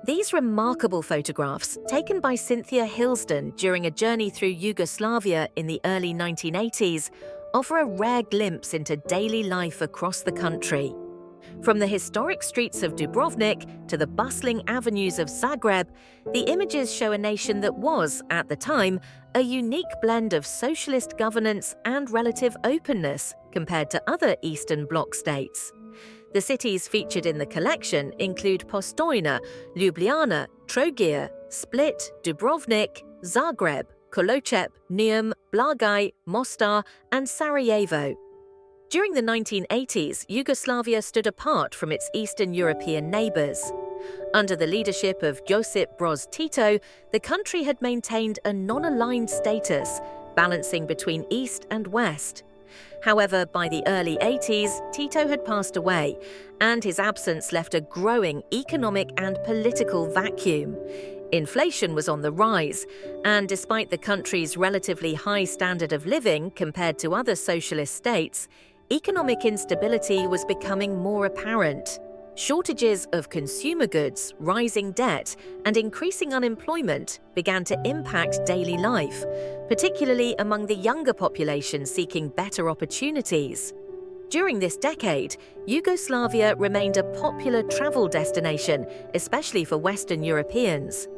These remarkable photographs, taken by Cynthia Hilsden during a journey through Yugoslavia in the early 1980s, offer a rare glimpse into daily life across the country. From the historic streets of Dubrovnik to the bustling avenues of Zagreb, the images show a nation that was, at the time, a unique blend of socialist governance and relative openness compared to other Eastern Bloc states. The cities featured in the collection include Postojna, Ljubljana, Trogir, Split, Dubrovnik, Zagreb, Kolocep, Neum, Blagaj, Mostar, and Sarajevo. During the 1980s, Yugoslavia stood apart from its Eastern European neighbours. Under the leadership of Josip Broz Tito, the country had maintained a non-aligned status, balancing between East and West. However, by the early 80s, Tito had passed away, and his absence left a growing economic and political vacuum. Inflation was on the rise, and despite the country's relatively high standard of living compared to other socialist states, economic instability was becoming more apparent. Shortages of consumer goods, rising debt, and increasing unemployment began to impact daily life, particularly among the younger population seeking better opportunities. During this decade, Yugoslavia remained a popular travel destination, especially for Western Europeans.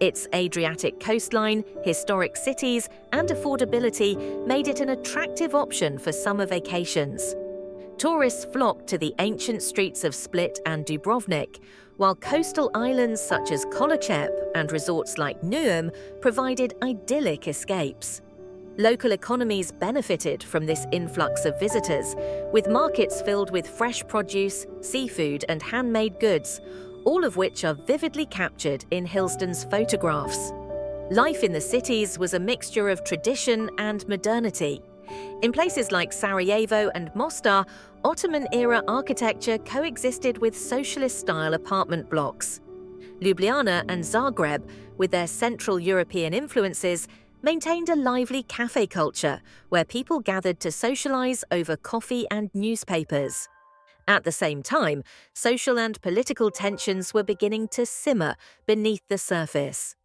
Its Adriatic coastline, historic cities, and affordability made it an attractive option for summer vacations. Tourists flocked to the ancient streets of Split and Dubrovnik, while coastal islands such as Kolocep and resorts like Neum provided idyllic escapes. Local economies benefited from this influx of visitors, with markets filled with fresh produce, seafood, and handmade goods, all of which are vividly captured in Hilsden's photographs. Life in the cities was a mixture of tradition and modernity. In places like Sarajevo and Mostar, Ottoman-era architecture coexisted with socialist-style apartment blocks. Ljubljana and Zagreb, with their Central European influences, maintained a lively cafe culture where people gathered to socialize over coffee and newspapers. At the same time, social and political tensions were beginning to simmer beneath the surface.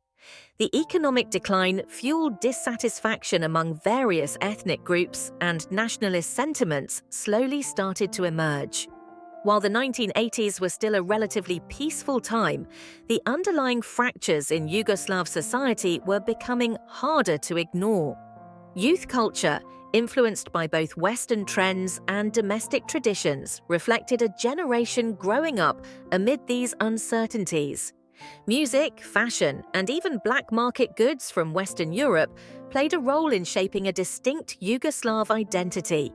The economic decline fueled dissatisfaction among various ethnic groups, and nationalist sentiments slowly started to emerge. While the 1980s was still a relatively peaceful time, the underlying fractures in Yugoslav society were becoming harder to ignore. Youth culture, influenced by both Western trends and domestic traditions, reflected a generation growing up amid these uncertainties. Music, fashion, and even black market goods from Western Europe played a role in shaping a distinct Yugoslav identity.